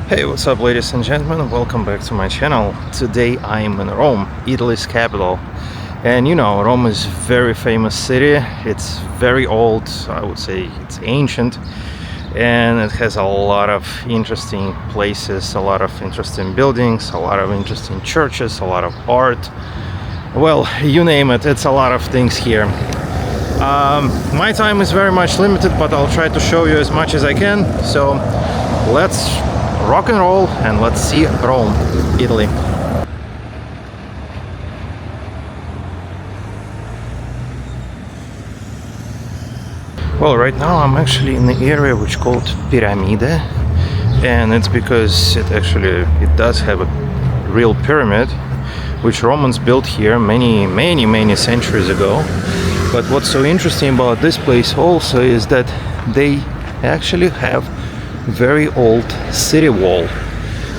Hey, what's up, ladies and gentlemen? Welcome back to my channel. Today I'm in Rome, Italy's capital. And you know, Rome is a very famous city. It's very old, I would say it's ancient. And it has a lot of interesting places, a lot of interesting buildings, a lot of interesting churches, a lot of art. Well, you name it, it's a lot of things here. My time is very much limited, but I'll try to show you as much as I can. So let's rock and roll and let's see Rome, Italy. Well, right now I'm actually in the area which is called Piramide, and it's because it does have a real pyramid which Romans built here many centuries ago. But what's so interesting about this place also is that they actually have very old city wall,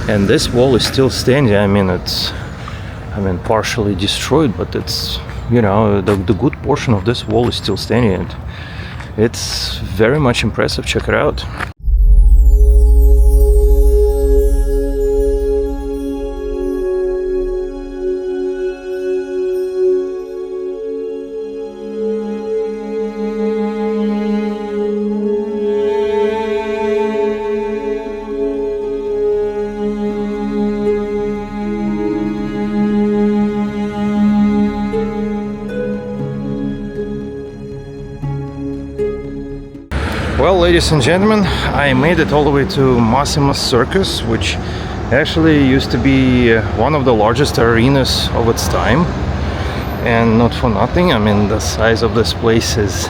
and this wall is still standing. I mean, it's partially destroyed, but it's, you know, the good portion of this wall is still standing. It's very much impressive. Check it out. Well, ladies and gentlemen, I made it all the way to Massimo's Circus, which actually used to be one of the largest arenas of its time. And not for nothing, I mean, the size of this place is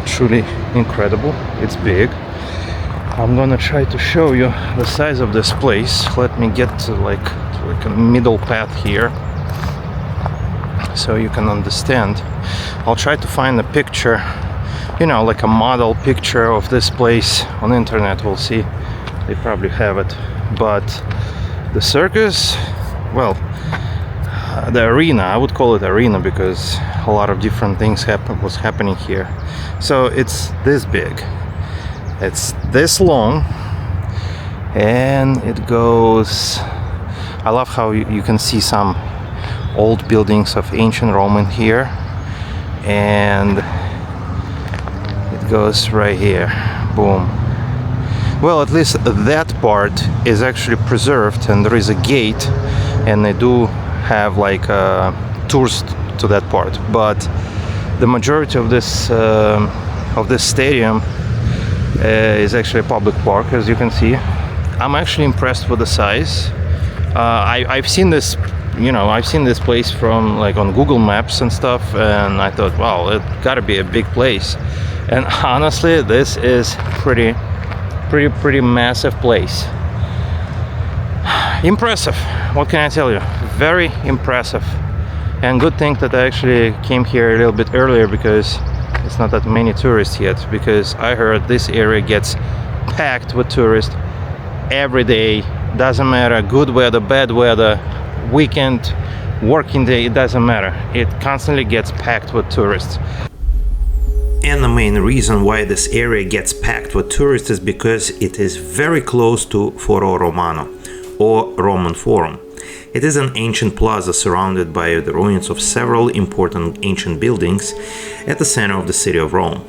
truly incredible. It's big. I'm gonna try to show you the size of this place. Let me get to like a middle path here so you can understand. I'll try to find a picture, you know, like a model picture of this place on the internet. We'll see, they probably have it. But the circus, well, the arena, I would call it arena because a lot of different things was happening here. So it's this big, it's this long, and it goes, I love how you can see some old buildings of ancient Roman here, and goes right here. Boom. Well, at least that part is actually preserved, and there is a gate, and they do have like tours to that part. But the majority of this stadium is actually a public park, as you can see. I'm actually impressed with the size. I've seen this, you know, I've seen this place from like on Google Maps and stuff, and I thought, wow, it gotta be a big place. And honestly, this is pretty massive place. Impressive. What can I tell you? Very impressive. And good thing that I actually came here a little bit earlier, because it's not that many tourists yet. Because I heard this area gets packed with tourists every day. Doesn't matter, good weather, bad weather, weekend, working day, it doesn't matter. It constantly gets packed with tourists. And the main reason why this area gets packed with tourists is because it is very close to Foro Romano, or Roman Forum. It is an ancient plaza surrounded by the ruins of several important ancient buildings at the center of the city of Rome.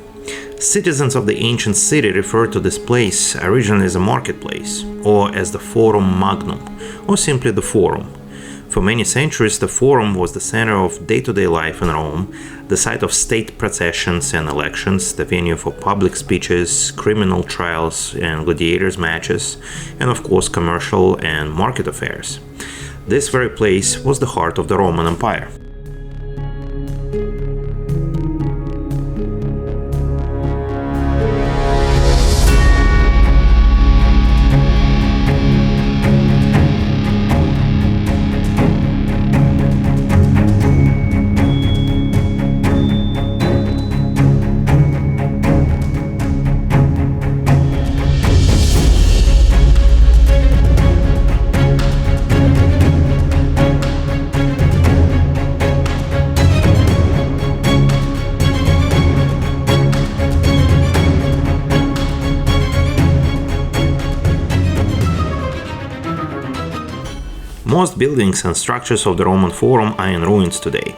Citizens of the ancient city referred to this place originally as a marketplace, or as the Forum Magnum, or simply the Forum. For many centuries, the Forum was the center of day-to-day life in Rome, the site of state processions and elections, the venue for public speeches, criminal trials and gladiators matches, and of course commercial and market affairs. This very place was the heart of the Roman Empire. Most buildings and structures of the Roman Forum are in ruins today.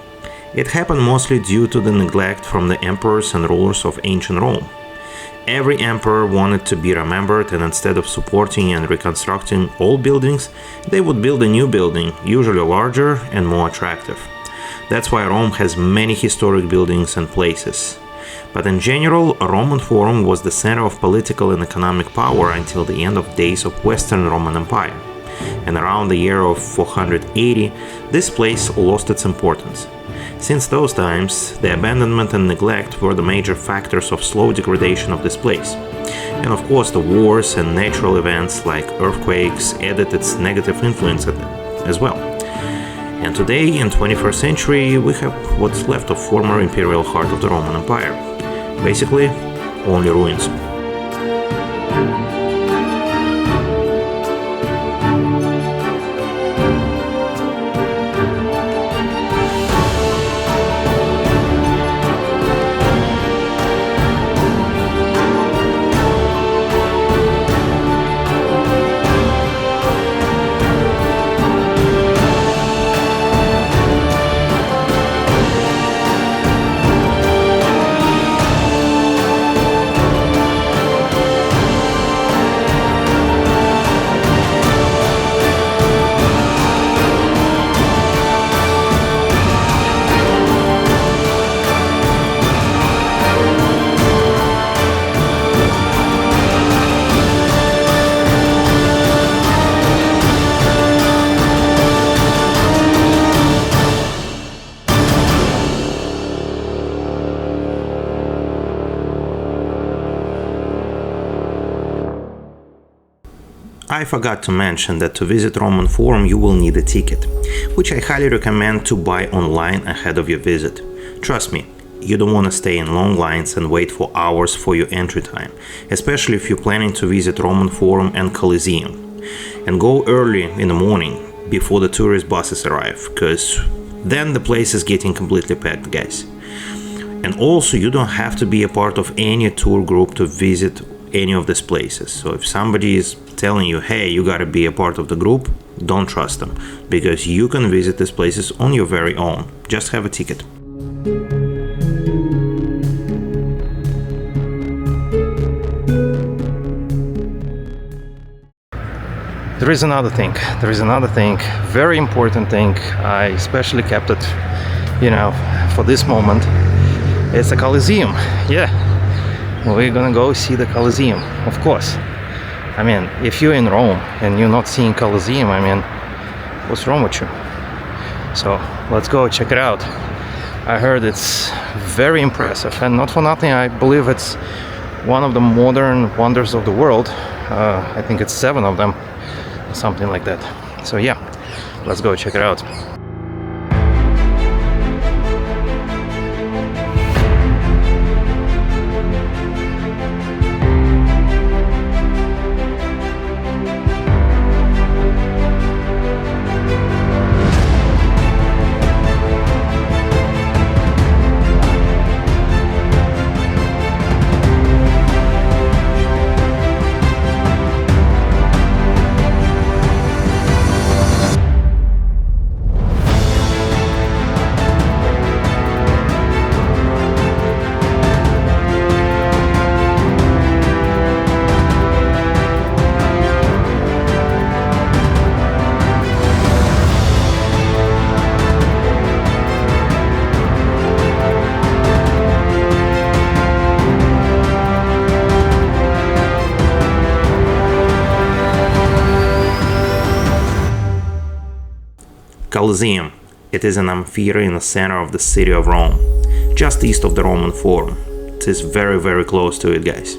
It happened mostly due to the neglect from the emperors and rulers of ancient Rome. Every emperor wanted to be remembered, and instead of supporting and reconstructing old buildings, they would build a new building, usually larger and more attractive. That's why Rome has many historic buildings and places. But in general, Roman Forum was the center of political and economic power until the end of days of Western Roman Empire. And around the year of 480, this place lost its importance. Since those times, the abandonment and neglect were the major factors of slow degradation of this place. And of course, the wars and natural events like earthquakes added its negative influence as well. And today, in 21st century, we have what's left of former imperial heart of the Roman Empire. Basically, only ruins. I forgot to mention that to visit Roman Forum you will need a ticket, which I highly recommend to buy online ahead of your visit. Trust me, you don't want to stay in long lines and wait for hours for your entry time, especially if you're planning to visit Roman Forum and Colosseum. And go early in the morning, before the tourist buses arrive, because then the place is getting completely packed, guys. And also, you don't have to be a part of any tour group to visit any of these places. So if somebody is telling you, hey, you gotta be a part of the group, don't trust them, because you can visit these places on your very own. Just have a ticket. There is another thing, very important thing. I especially kept it, for this moment. It's the Colosseum. Yeah, we're gonna go see the Colosseum, of course. I mean, if you're in Rome and you're not seeing Colosseum, what's wrong with you? So let's go check it out. I heard it's very impressive, and not for nothing, I believe it's one of the modern wonders of the world. I think it's 7 of them, something like that. So yeah, let's go check it out. Colosseum. It is an amphitheater in the center of the city of Rome, just east of the Roman Forum. It is very, very close to it, guys.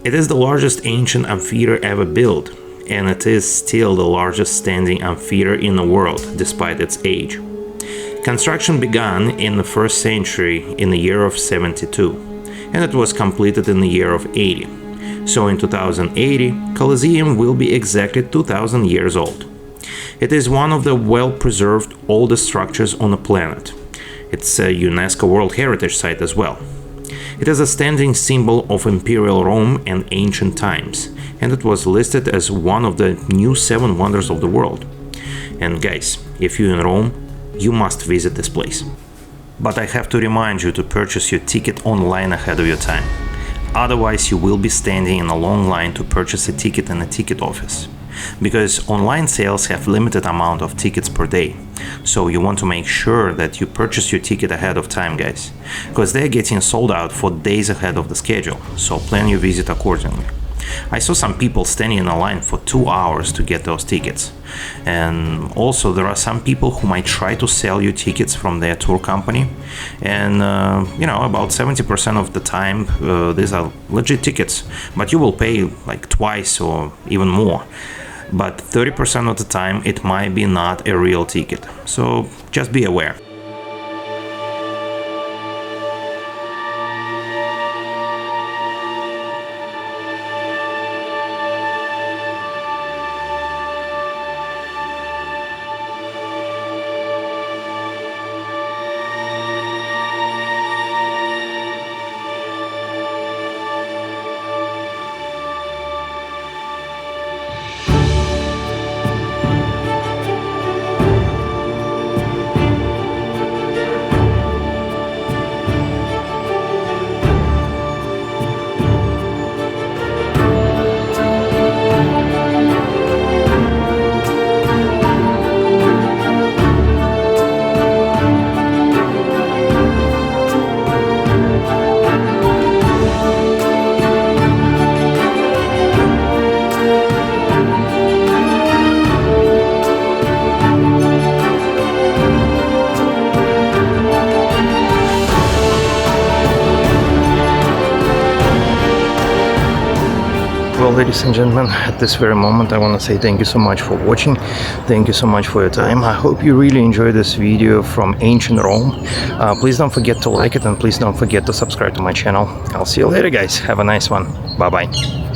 It is the largest ancient amphitheater ever built, and it is still the largest standing amphitheater in the world, despite its age. Construction began in the 1st century in the year of 72, and it was completed in the year of 80. So in 2080, Colosseum will be exactly 2000 years old. It is one of the well-preserved oldest structures on the planet. It's a UNESCO World Heritage Site as well. It is a standing symbol of Imperial Rome and ancient times, and it was listed as one of the new 7 wonders of the world. And guys, if you're in Rome, you must visit this place. But I have to remind you to purchase your ticket online ahead of your time. Otherwise, you will be standing in a long line to purchase a ticket in a ticket office. Because online sales have limited amount of tickets per day. So you want to make sure that you purchase your ticket ahead of time, guys. Because they're getting sold out for days ahead of the schedule. So plan your visit accordingly. I saw some people standing in a line for 2 hours to get those tickets. And also there are some people who might try to sell you tickets from their tour company. And about 70% of the time these are legit tickets, but you will pay like twice or even more. But 30% of the time it might be not a real ticket. So just be aware. Well, ladies and gentlemen, at this very moment I want to say thank you so much for watching. Thank you so much for your time. I hope you really enjoyed this video from ancient Rome. Please don't forget to like it, and please don't forget to subscribe to my channel. I'll see you later, guys. Have a nice one. Bye bye.